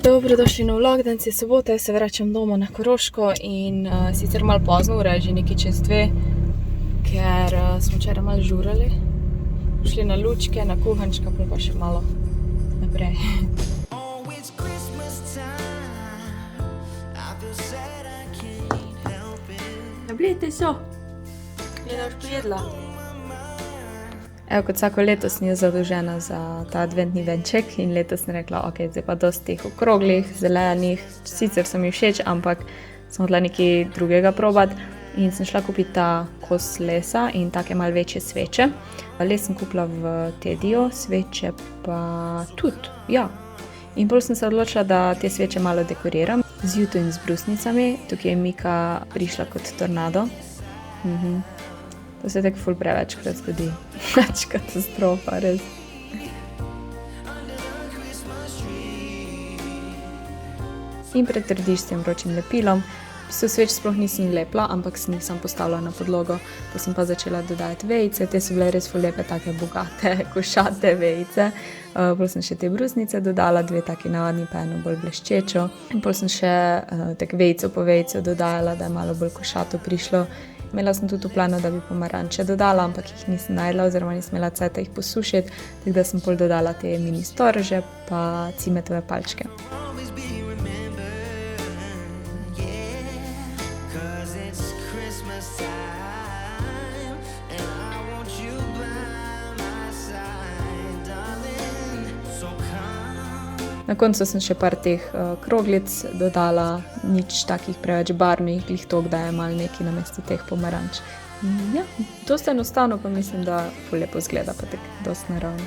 Dobrodošli na vlog, danes je sobota, jaz se vračam doma na Koroško in sicer malo pozno, ura je že nekaj čez 2, ker smo včeraj malo žurali. Šli na lučke, na kuhančka, pa še malo naprej. Nablejte so! Gleda, už pojedla. Evo, kot vsako leto sem jaz zadolžena za ta adventni venček in letos sem rekla, ok, zdaj pa dosti teh okroglih, zelenih, sicer so mi všeč, ampak sem hodila nekaj drugega probat in sem šla kupiti ta kos lesa in take malo večje sveče. Les sem kupila v Tediju, sveče pa tudi, ja. In potem sem se odločila, da te sveče malo dekoriram z juto in z brusnicami. Tukaj je Mika prišla kot tornado. To se tako ful prevečkrat zgodi. Katastrofa, res. In pretrdiš s tem vročim lepilom. Sveč sploh nisem lepla, ampak sem jih sam postavila na podlogo. Pa sem pa začela dodajati vejice. Te so bile res ful lepe, take bogate, košate vejice. Potem sem še te brusnice dodala, 2 taki navadni, pa eno bolj bleščečo. In potem sem še tak vejico po vejico dodajala, da je malo bolj košato prišlo. Imela sem tudi v planu, da bi pomaranče dodala, ampak jih nisem najdla oziroma nisem imela cajta jih posušiti, tako da sem pol dodala te mini storže pa cimetove palčke. Na koncu sem še par teh kroglic dodala, nič takih preveč barvnih, glih toliko, da je malo nekaj namesto teh pomaranč. Ja, dosti enostavno, pa mislim, da ful lepo izgleda, pa tako dosti naravno.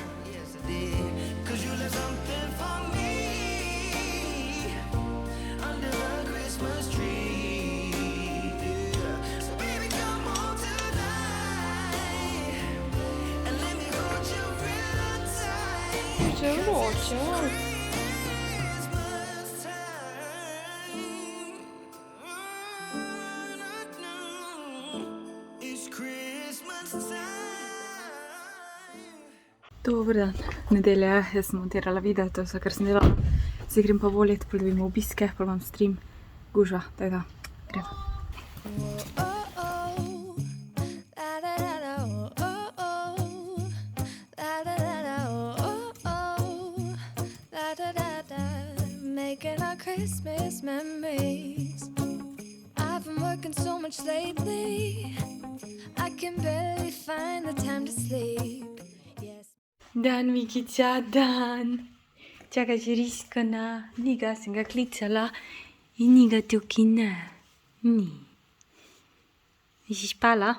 Že vroče. Dober dan, nedelja je, jaz sem montirala video, to je vse, kar sem delala. Zdaj grem pa voljet, pa dobimo obiske, pa vam stream gužva, tako da gremo. Making our Christmas memories. I've been working so much lately, I can barely find the time to sleep. Dan, Mikica, dan. Čakaj, že riskana. Niga sem ga klicala in niga tukaj ne. Ni. Si spala?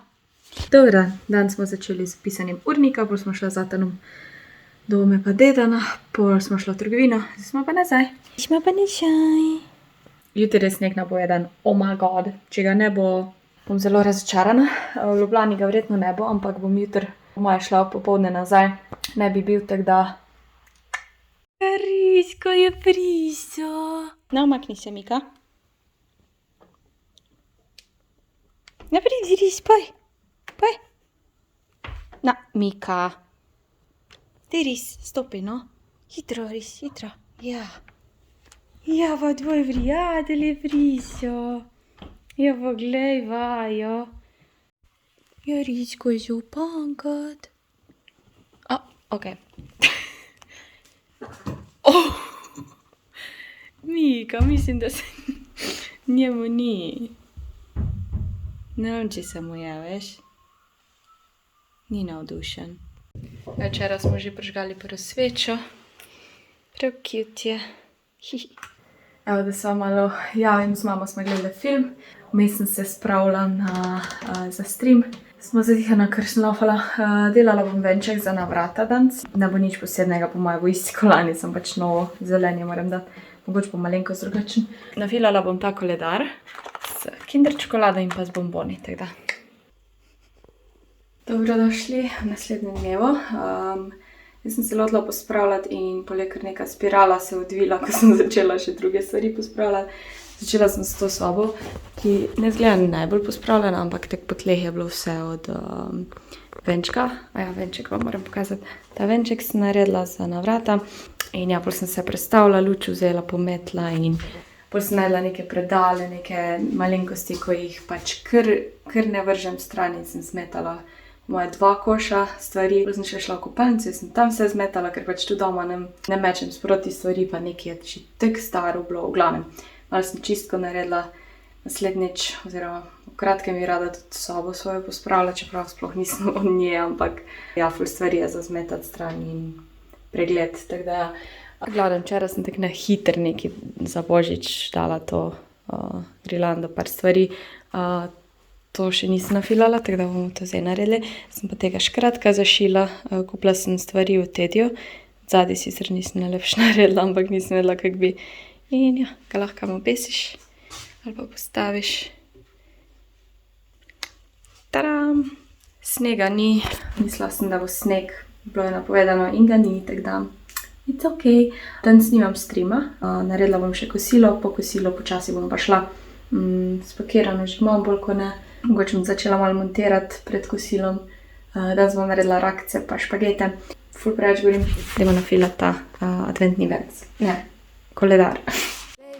Dober dan. Dan smo začeli s pisanjem urnika, pol smo šla z Atanom do ome pa dedana, pol smo šla v trgovino, zdaj smo pa nazaj. Jutri je sneg napovedan, oh my god. Če ga ne bo, bom zelo razočarana. V Ljubljani ga verjetno ne bo, ampak bom jutri moja šla popoldne nazaj, ne bi bil, tako da... Risko je prišel. No, umakni se, Mika. Ne pridi, ris, poj. Poj. Na, Mika. Ti ris, stopi, no. Hitro, ris, hitro. Ja. Ja, pa tvoj prijatelj je prišel. Ja, pa glej, vajo. Ja, Risko je že upankat. Ok. Mika, mislim, da se njemu ni. Ne vem, če se mu je, veš. Ni navdušen. Včeraj smo že prižgali prvo svečo. Prav cute je. Evo, da se malo javim, z mamo smo gledali film. Vmes sem se spravila za stream. Smo zadihana, ker sem laufala. Delala bom venček za na vrata danes. Ne bo nič posebnega, po moje bo isti kolani, sem pač novo zelenje moram dati. Mogoče bo malenkost drugačen. Nafilala bom ta koledar s Kinder čokolado in pa z bomboni, tako da. Dobrodošli v naslednjem dnevu. Jaz sem se lotila pospravljati in pol je kar neka spirala se odvila, ko sem začela še druge stvari pospravljati. Začela sem s to sobo, ki ne izgleda najbolj pospravljena, ampak tak po tleh je bilo vse od venčka. Venček vam moram pokazati. Ta venček sem naredila za na vrata. In ja, pol sem se prestavila, luč vzela, pometla in pol sem najdla neke predale, neke malenkosti, ko jih pač kar ne vržem stran in sem zmetala moje 2 koša stvari. Pol sem še šla v kopalnico in sem tam vse zmetala, ker pač tu doma ne mečem sproti stvari, pa nekaj je že tako staro bilo, v glavnem. Malo sem čistko naredila, naslednjič, oziroma v kratkem bi rada tudi sobo svojo pospravila, čeprav sploh nisem od nje, ampak ja, ful stvari je za zmetati stran in pregled, tako da ja. Glavnem, včeraj sem tako na hiter nekaj za Božič dala to Grilando, par stvari. To še nisem nafilala, tako da bomo to zdaj naredili. Sem pa tega škratka zašila, kupila sem stvari v Tediju. Zadaj sicer nisem najlepše naredila, ampak nisem vedela, kako bi. In ja, ga lahko kam obesiš ali pa postaviš. Taram! Snega ni, mislila sem, da bo sneg, bilo je napovedano in ga ni, tako da it's ok. Danes nimam streama, naredila bom še kosilo, po kosilo počasi bom pa šla spakirano že imam bolj ko ne. Mogoče bom začela malo montirati pred kosilom. Danes bom naredila rakce pa špagete. Ful preveč govorim, idemo nafilati ta adventni venec. Ne, koledar.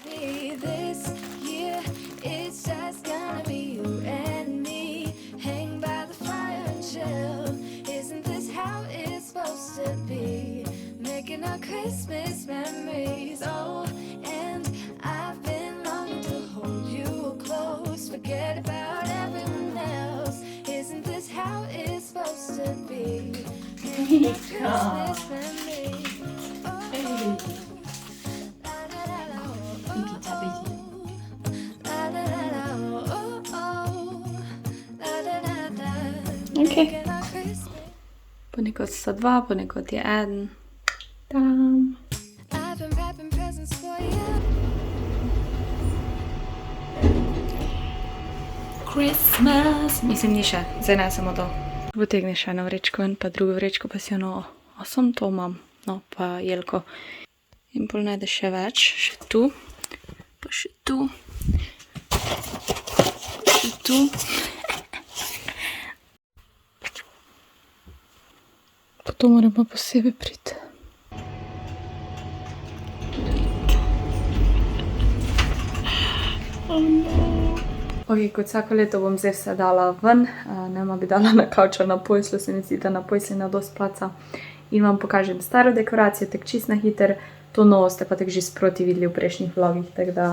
Baby, this year it's just gonna be you and me. Hang by the fire and chill. Isn't this how it's supposed to be? Making our Christmas memories. Oh, and I've been longing to hold you close. Forget about everyone else. Isn't this how it's supposed to be? Making our Christmas memories. Oh. Ok. Ponekod sta 2, ponekod je 1. Tadam! I've been wrapping presents for you. Christmas! Mislim, ni še. Zdaj ne samo to. Potegneš eno vrečko in pa drugo vrečko, pa si ono, a sem to imam. No, pa jelko. In pol najdeš še več. Še tu. Pa še tu. Pa še tu. Pa to moram pa posebej priti. Oh no. Ok, kot vsako leto bom zdaj vse dala ven. Nema bi dala na kavča na poslu, se mi zdi, da na poslu na dosti placa. In vam pokažem staro dekoracijo, tak čist na hiter. To novo ste pa tako že sproti videli v prejšnjih vlogih, tako da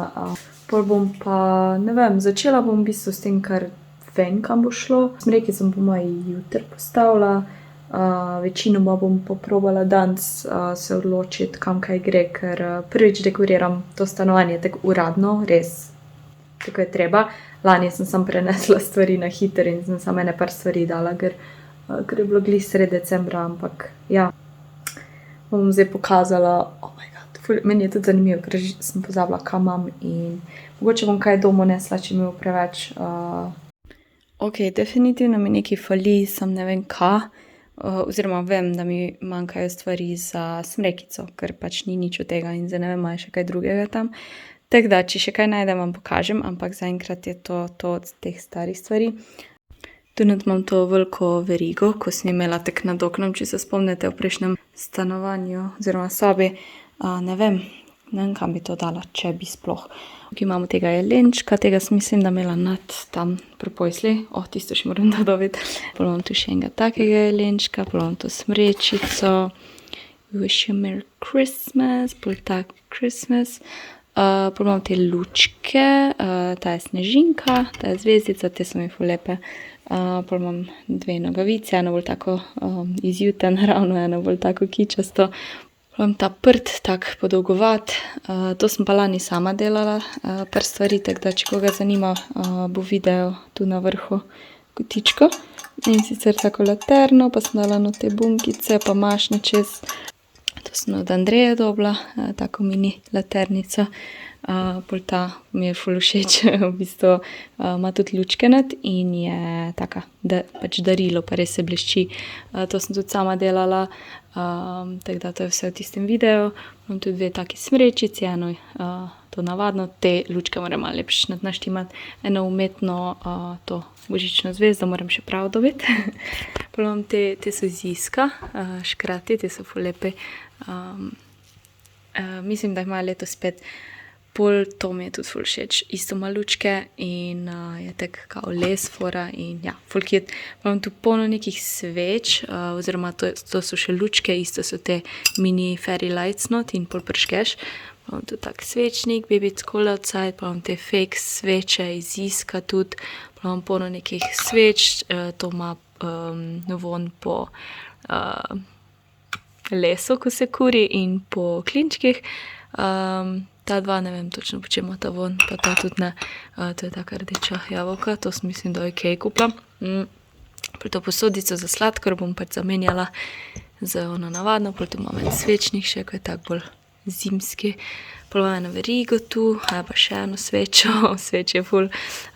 pol bom pa, ne vem, začela bom v bistvu s tem, kar vem, kam bo šlo. Smreke sem po moji jutri postavila, večinoma bom poprobala danes se odločiti, kam kaj gre, ker prvič dekoriram to stanovanje tako uradno, res, tako je treba. Lani sem sam prenesla stvari na hiter in sem samo ene par stvari dala, ker je bilo glih sred decembra, ampak ja. Bom zdaj pokazala, oh my god, meni je tudi zanimivo, ker sem pozabila, kam imam in mogoče bom kaj domov nesla, če mi bo preveč. Ok, definitivno mi nekaj fali, sam ne vem kaj, oziroma vem, da mi manjkajo stvari za smrekico, ker pač ni nič od tega in zdaj ne vem, ima še kaj drugega tam. Tako da, če še kaj najdem, vam pokažem, ampak zaenkrat je to od teh starih stvari. Tudi imam to veliko verigo, ko sem imela tek nad oknom, če se spomnite v prejšnjem stanovanju oziroma sobi. Ne vem, kam bi to dala, če bi sploh. Tukaj imamo tega jelenčka, tega sem mislim, da imela nad tam pri posli. Tisto še moram dodobiti. Pol imam tu še enega takega jelenčka, pol imam to smrečico. Wish you Merry Christmas, pol tak Christmas. Pol imam te lučke, ta je snežinka, ta je zvezdica, te so mi ful lepe. Pol imam 2 nogavice, eno bolj tako izjuta naravno, eno bolj tako kičasto. Pol imam ta prt, tak podolgovat. To sem pa lani sama delala, par stvari, tako da če koga zanima, bo video tu na vrhu kotičko. In sicer tako laterno, pa sem dala no te bunkice, pa mašne čez. To sem od Andreje dobila, tako mini laternico. Pol ta mi je ful všeč, v bistvu ima tudi lučke not in je taka, pač darilo, pa res se blešči. To sem tudi sama delala, tako da to je vse v tistem videu. Imam tudi 2 taki smrečici, eno to navadno, te lučke moram malo lepše naštimati, eno umetno to božično zvezdo moram še prav dobiti. Pol imam te so iz Iska, škrati, te so ful lepe. mislim, da imajo letos spet pol, to mi je tudi ful všeč. Isto ima lučke in je tak kao les fora in ja, ful cute. Imam tu polno nekih sveč, oziroma to so še lučke, isto so te mini fairy lights not in pol prškeš. Imam tu tak svečnik, baby it's cold outside, pa imam te fake sveče iz Iska tudi, pa imam polno nekih sveč, to ima von po lesu, ko se kuri in po klinčkih. Ta dva ne vem točno, po čemu ta von, pa ta tudi ne. To je taka rdeča jabolka, to sem mislim, da je kupila. Pri to posodico za sladkor bom pač zamenjala za ono navadno, pol tu imam en svečnik še, ko je tak bolj zimski. Pol imam eno verigo tu, pa še eno svečo, sveč je ful.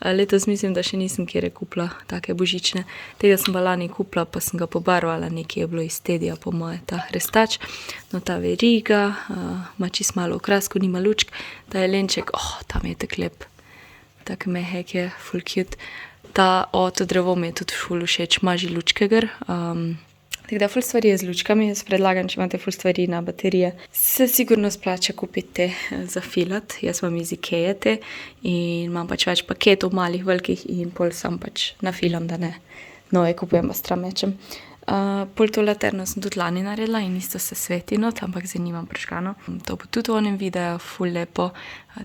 Letos mislim, da še nisem kjer kupila take božične. Tega sem pa lani kupila, pa sem ga pobarvala, nekaj je bilo iz Tedija po moje, ta hrestač. No, ta veriga, ima čist malo okrasko, nima lučk. Ta jelenček, tam je tak lep, tak mehek je, ful cute. To drevo mi je tudi ful všeč, ima že lučke gor. Tako da ful stvari je z lučkami, jaz predlagam, če imate ful stvari na baterije, se sigurno splača kupiti te za filat. Jaz imam iz Ikeje te in imam pač več paketov, malih, velikih in pol sam pač nafilam, da ne nove kupujem, pa stran mečem. Pol to laterno sem tudi lani naredila in isto se sveti not, ampak zdaj nimam prškano. To bo tudi v onem videu, ful lepo,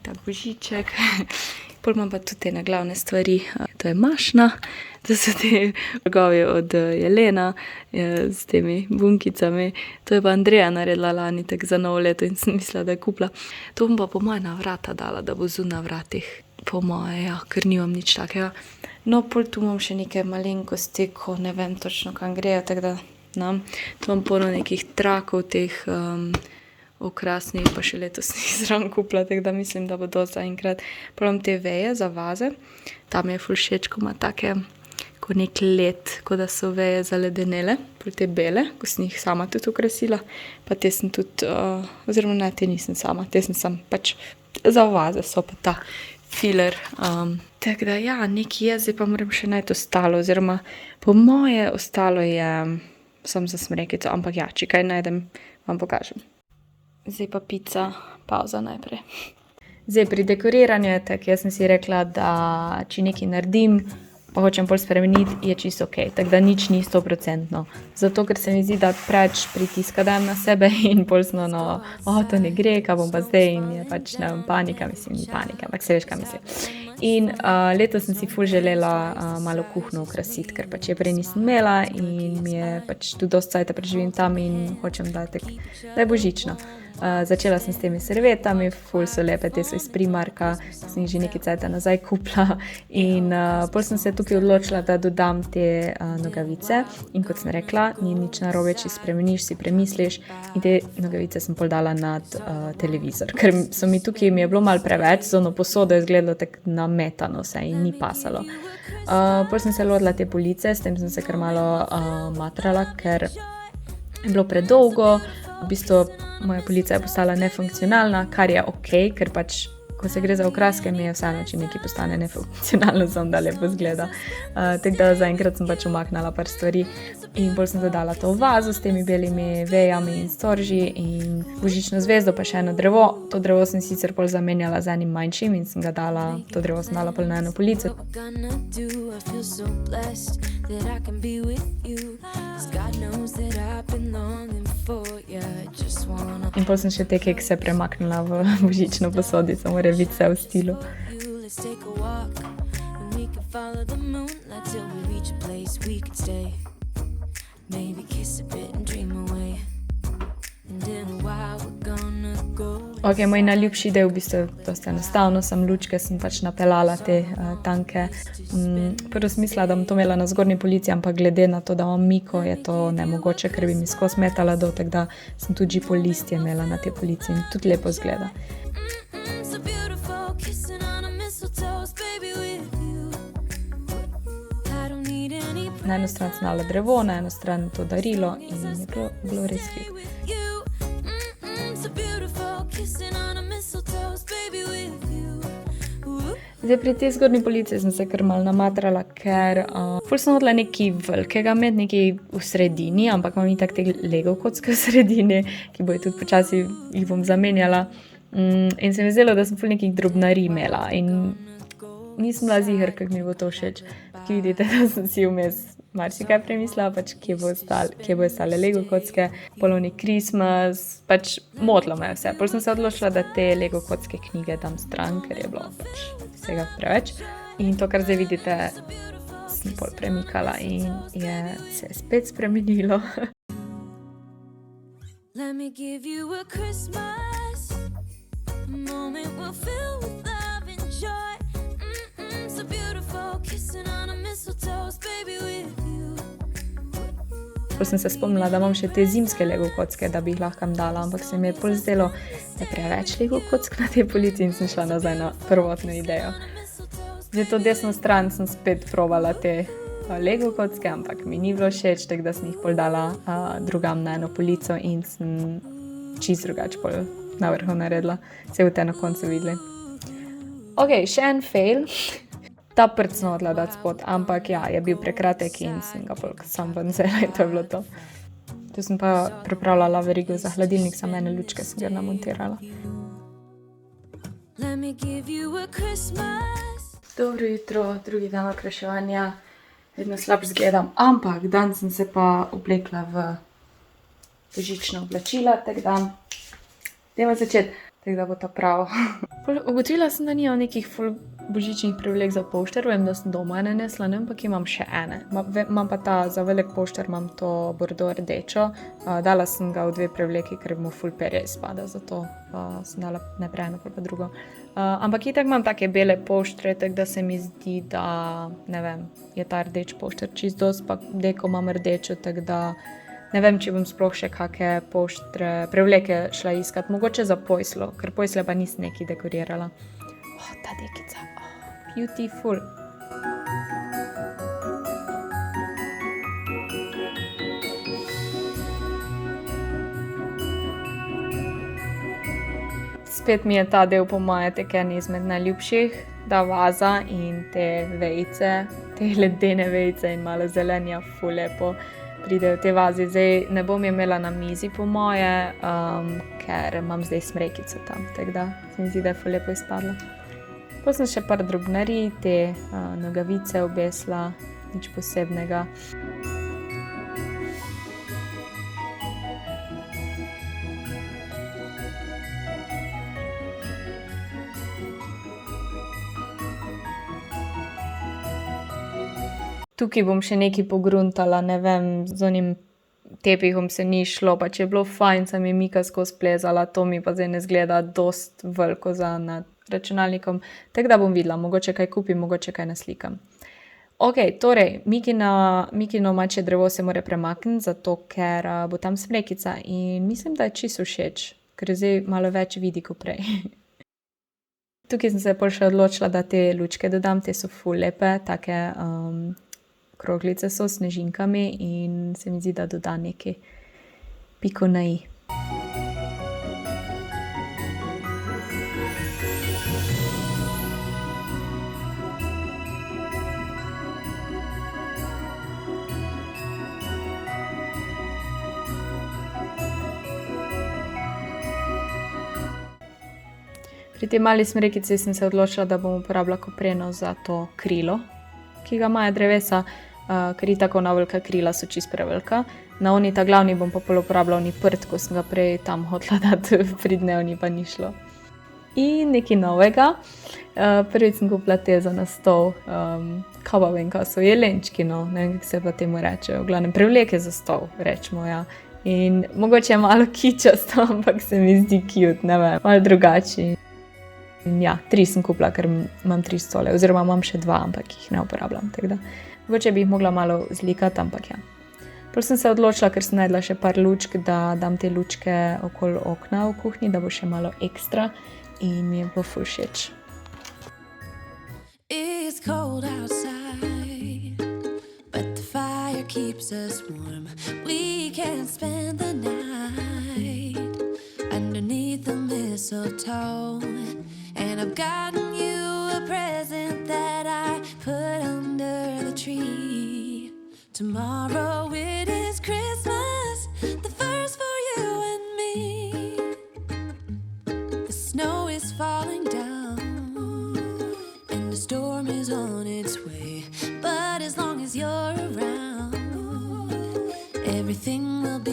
tak božiček. Pol imam pa tudi te naglavne stvari, to je mašna, to so te rogovi od jelena s temi bunkicami. To je pa Andreja naredila lani tak za novo leto in sem mislila, da je kupila. To bom pa po moje na vrata dala, da bo zunaj vratih. Po moje, ja, ker nimam nič takega. No, pol tu imam še nekaj malenkosti, ko ne vem točno kam grejo, tako da nam. Tu imam polno nekih trakov, teh okrasnih, pa še letos nisem zraven kupila, tako da mislim, da bo dosti zaenkrat. Pol imam te veje za vaze, tam je ful všeč, ko ima take, ko nek led, ko da so veje zaledenele, pol te bele, ko sem jih sama tudi okrasila, pa te sem tudi, oziroma ne, te nisem sama, te sem sam pač za vaze, so pa ta filer. Tako da ja, nekaj je, zdaj pa moram še najti ostalo, oziroma po moje ostalo je sam za smrekico, ampak ja, če kaj najdem, vam pokažem. Zdaj pa pica, pauza najprej. Zdaj pri dekoriranju je tako, jaz sem si rekla, da če nekaj naredim, pa hočem pol spremeniti, je čisto ok, tako da nič ni 100%. Zato, ker se mi zdi, da preč pritiska dajem na sebe in pol sem to ne gre, kaj bom pa zdaj in je pač, ne vem, panika, mislim, ni panika, ampak se veš, kaj mislim. In letos sem si ful želela malo kuhno okrasiti, ker pač je prej nisem imela in mi je pač tudi dosti cajta preživim tam in hočem, da je božično. Začela sem s temi servetami, ful so lepe, te so iz Primarka, sem jih že nekaj cajta nazaj kupila in pol sem se tukaj odločila, da dodam te nogavice in kot sem rekla, ni nič narobe, če spremeniš, si premisliš in te nogavice sem pol dala nad televizor, ker so mi tukaj, mi je bilo malo preveč, z ono posodo je izgledalo tako nametano vse in ni pasalo. Pol sem se lodila te police, s tem sem se kar malo matrala, ker je bilo predolgo. V bistvu moja polica je postala nefunkcionalna, kar je ok, ker pač, ko se gre za okraske, mi je vseeno, če nekaj postane nefunkcionalno, samo da lepo zgleda. Tako da zaenkrat sem pač umaknila par stvari in bolj sem dodala to vazo s temi belimi vejami in storži in božično zvezdo, pa še eno drevo. To drevo sem sicer pol zamenjala z enim manjšim in sem ga dala, to drevo sem dala pol na eno polico. In pol sem še te kekse premaknila v božično posodico, mora biti vse v stilu. Ok, moj najljubši del v bistvu je dosti enostavno, sem lučke, sem pač napeljala te tanke. Prvo sem mislila, da bom to imela na zgornji polici, ampak glede na to, da imam Miko, je to nemogoče, ker bi mi skozi metala dol, tako da sem tudi po listje imela na te polici in tudi lepo zgleda. Na eno stran sem dala drevo, na eno stran to darilo in je bilo res cute. Zdaj, pri tej zgornji polici sem se kar mal namatrala, ker ful sem hodila nekaj velikega med, nekaj v sredini, ampak imam itak te Lego kocke v sredini, ki bojo tudi počasi jih bom zamenjala. In se mi zdelo, da sem ful nekih drobnarij imela in nisem bila ziher, kako mi bo to všeč. Ki vidite, da sem si vmes marsikaj premislila, pač kje bo stale Lego kocke, polovni Christmas, pač motilo me vse. Pol sem se odločila, da te Lego kocke knjige dam stran, ker je bilo pač vsega preveč. In to, kar zdaj vidite, sem pol premikala in se je spet spremenilo. Let me give you a Christmas moment we'll fill with love and joy. So beautiful, kissing on a mistletoe, baby with you. Pol sem se spomnila, da imam še te zimske Lego kocke, da bi jih lahko dala, ampak se mi je pol zdelo, da je preveč Lego kock na tej polici in sem šla nazaj na prvotno idejo. Zdaj to desno stran sem spet probala te Lego kocke, ampak mi ni bilo všeč, tako da sem jih pol dala drugam na eno polico in sem čisto drugače pol na vrhu naredila. Se boste na koncu videli. Ok, še en fail. Ta prt sem hodila dati spod, ampak ja, je bil prekratek in sem ga pol sam ven vzela in to je bilo to. Tu sem pa pripravljala verigo za hladilnik, samo ene lučke sem ga namontirala. Let me give you a Christmas. Dobro jutro, drugi dan okraševanja. Vedno slabš zgledam, ampak dan sem se pa oblekla v božična oblačila, tako da dajmo začeti, tako da bo to prav. Ugotovila sem, da nimam nekih ful božičnih prevlek za pošter, vem, da sem doma ene nesla, ne, ampak imam še ene. Imam pa ta za velik pošter, imam to bordo rdečo. Dala sem ga v 2 prevleki, ker mu ful perje izpada, zato sem dala najprej eno, pa drugo. Ampak itak imam take bele poštre, tako da se mi zdi, da, ne vem, je ta rdeč pošter čisto dost, pa deko imam rdečo, tako da ne vem, če bom sploh še kakšne poštre prevleke šla iskat. Mogoče za pojslo, ker pojsle pa nisem neki dekorirala. Ta dekica, beautiful. Spet mi je ta del po moje eken izmed najljubših, ta vaza in te vejice, te ledene vejice in malo zelenja, ful lepo pridejo v te vazi. Zdaj ne bom imela na mizi po moje, ker imam zdaj smrekico tam, tako da se mi zdi, da je ful lepo izpadlo. Potem sem še par drobnarij, te nogavice obesla, nič posebnega. Tukaj bom še nekaj pogruntala, ne vem, z onim tepihom se ni šlo, pa če je bilo fajn, sem je Mika skozi plezala, to mi pa zdaj ne zgleda dost veliko za nad računalnikom, tako da bom videla, mogoče kaj kupim, mogoče kaj naslikam. Ok, torej, Mikino mačje drevo se mora premakniti, zato ker bo tam smrekica in mislim, da je čisto všeč, ker zdaj malo več vidi kot prej. Tukaj sem se pol še odločila, da te lučke dodam, te so ful lepe, take kroglice so s snežinkami in se mi zdi, da doda nekaj piko na i. Pri tej mali smrekici sem se odločila, da bom uporabila kopreno za to krilo, ki ga imajo drevesa, ker tako na velika krila so čist prevelika. Na oni ta glavni bom pa pol uporabila oni prt, ko sem ga prej tam hotela dati pri dnevni, pa ni šlo. In nekaj novega. Prvič sem kupila te za nastol, kaj pa vem, kaj so jelenčki, no, ne vem, kako se pa temu reče, v glavnem prevleke za stol, rečemo, ja. In mogoče je malo kičasto, ampak se mi zdi cute, ne vem, malo drugačen. In ja, 3 sem kupila, ker imam 3 stole, oziroma imam še 2, ampak jih ne uporabljam, tako da mogoče bi jih mogla malo zlikati, ampak ja. Potem sem se odločila, ker sem najdla še par lučk, da dam te lučke okoli okna v kuhinji, da bo še malo ekstra in mi je bilo ful všeč. It's cold outside, but the fire keeps us warm. We can spend the night underneath the mistletoe, and I've gotten you a present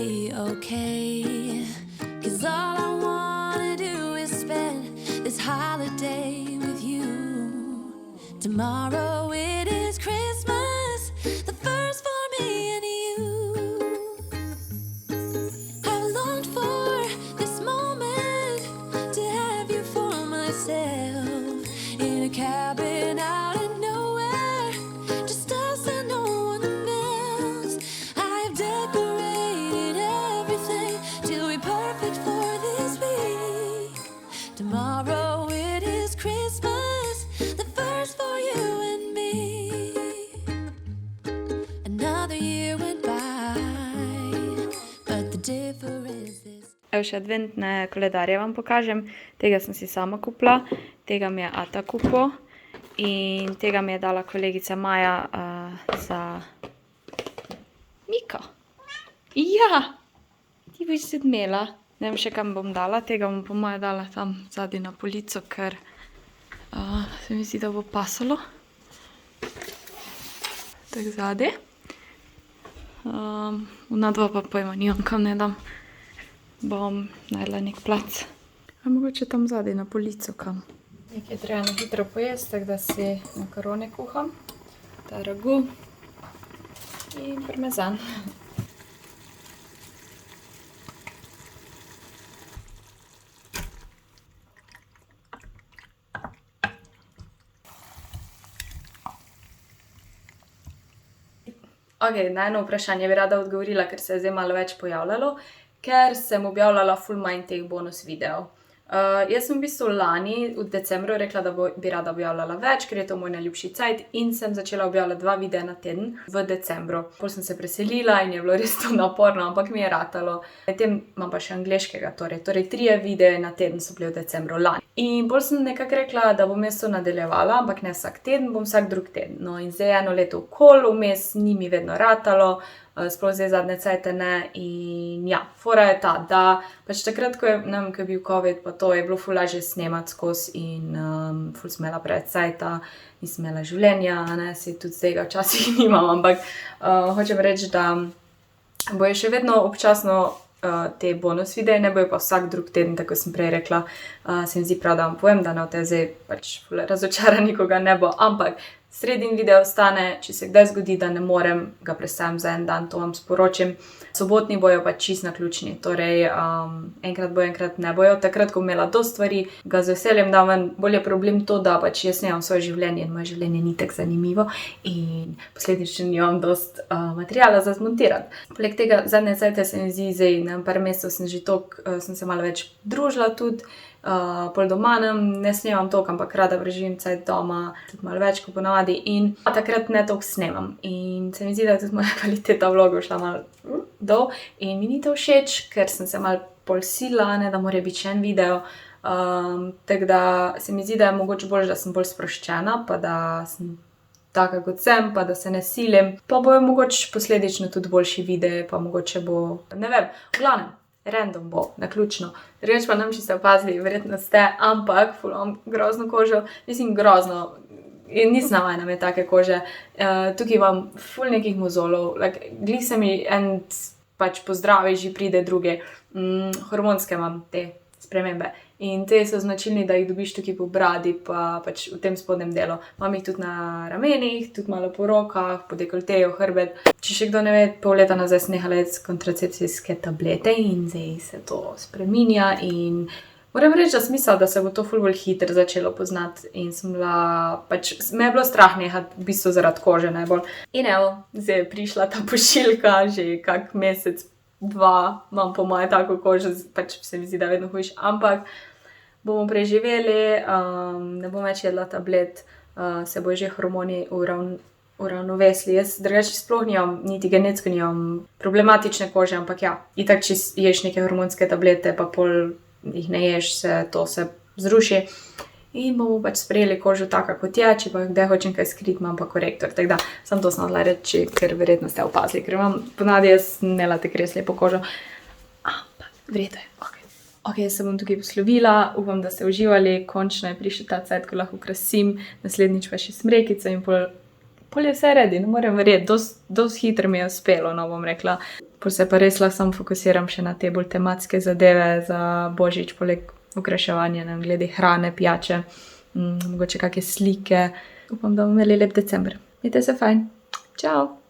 be okay. 'Cause all I wanna do is spend this holiday with you. Tomorrow it is Christmas, the first for me and you. I've longed for this moment to have you for myself in a cabin out in nowhere, just us and no one else. I've decorated everything to be perfect for this week. Tomorrow it is Christmas, the first for you and me. Another year went by, but the difference is. Evo še adventne koledarje vam pokažem. Tega sem si sama kupila, tega mi je Ata kupil in tega mi je dala kolegica Maja za Mika. Ja, ti boš se odmela. Ne vem še, kam bom dala, tega bom po moje dala tam zadaj na polico, ker se mi zdi, da bo pasalo. Tak zadaj. Vnadva pa pojma nimam, kam ne dam. Bom najdla nek plac. A mogoče tam zadaj na polico kam. Nekaj treba na hitro pojesti, tako da si makarone kuham. Ta ragu in parmezan. Ok, na eno vprašanje bi rada odgovorila, ker se je zdaj malo več pojavljalo, ker sem objavljala ful manj teh bonus videov. Jaz sem v bistvu lani v decembru rekla, da bi rada objavljala več, ker je to moj najljubši cajt in sem začela objavljati 2 videa na teden v decembru. Potem sem se preselila in je bilo res to naporno, ampak mi je ratalo. Medtem imam pa še angleškega, torej 3 videe na teden so bili v decembru lani. In bolj sem nekako rekla, da bom jaz to nadaljevala, ampak ne vsak teden, bom vsak drug teden. No in zdaj eno leto okoli, vmes ni mi vedno ratalo, sploh zdaj zadnje cajte ne in ja, fora je ta, da pač takrat, ko je bil COVID, pa to je bilo ful lažje snemati skozi in ful sem imela preveč cajta, nisem imela življenja, ne, si tudi zdaj ga včasih nimam, ampak hočem reči, da bojo še vedno občasno te bonus videe, ne bojo pa vsak drug teden, tako sem prej rekla, se mi zdi prav, da vam povem, da ne v te zdaj pač ful razočara nikoga ne bo, ampak sredin video ostane, če se kdaj zgodi, da ne morem, ga prestavim za en dan, to vam sporočim. Sobotni bojo pa čist naključni, torej enkrat bojo, enkrat ne bojo. Takrat, ko bom imela dosti stvari, ga z veseljem dam ven. Bolj je problem to, da pač jaz nemam svoje življenje in moje življenje ni tako zanimivo in posledično nimam dosti materiala za zmontirati. Poleg tega zadnje cajte se mi zdi, zdaj na par mesecev sem že toliko, sem se malo več družila tudi, pol doma ne snemam toliko, ampak rada preživim cajt doma, tudi malo več kot ponavadi in takrat ne toliko snemam. In se mi zdi, da je tudi moja kvaliteta vlogov šla malo dol in mi ni to všeč, ker sem se malo pol silila, ne, da mora biti še en video. Tako da se mi zdi, da je mogoče bolj, da sem bolj sproščena, pa da sem taka kot sem, pa da se ne silim. Pa bojo mogoče posledično tudi boljši videi, pa mogoče bo, ne vem, v glavnem. Random bo, naključno. Reč pa nam, če ste opazili, verjetno ste, ampak ful imam grozno kožo, mislim grozno, in nisem navajena imeti take kože. Tukaj imam ful nekih mozolov, glih se mi en pač pozdravi, že pride druge, hormonske imam te spremembe. In te so značilni, da jih dobiš tukaj po bradi, pa pač v tem spodnjem delu. Imam jih tudi na ramenih, tudi malo po rokah, po dekolteju, hrbet. Če še kdo ne ve, pol leta nazaj sem nehala jesti kontracepcijske tablete in zdaj se to spreminja in moram reči, da sem mislila, da se bo to ful bolj hitro začelo poznati in sem bila, pač me je bilo strah nehati, v bistvu zaradi kože najbolj. In evo, zdaj je prišla ta pošiljka, že kak mesec, 2 imam po moje tako kožo, pač se mi zdi, da vedno hujš, ampak bomo preživeli, ne bom več jedla tablet, se bojo že hormoni uravnovesili. Jaz drugače sploh nimam, niti genetsko nimam problematične kože, ampak ja, itak če ješ neke hormonske tablete, pa pol jih ne ješ, to se zruši. In bomo pač sprejeli kožo taka kot je, če pa kdaj hočem kaj skriti, imam pa korektor. Tako da, sem to snadla reči, ker verjetno ste opazili, ker imam ponavadi jaz ne tako res lepo kožo. Ampak, verjetno je, ok. Ok, se bom tukaj poslovila, upam, da ste uživali, končno je prišel ta cajt, ko lahko krasim, naslednjič pa še smrekico in pol pol je vse redi, ne morem verjeti, dost hitro mi je uspelo, no bom rekla. Pol se pa res lahko samo fokusiram še na te bolj tematske zadeve za Božič, poleg okraševanja, ne vem, glede hrane, pijače, mogoče kakšne slike. Upam, da bomo imeli lep december. Imejte se fajn. Čau!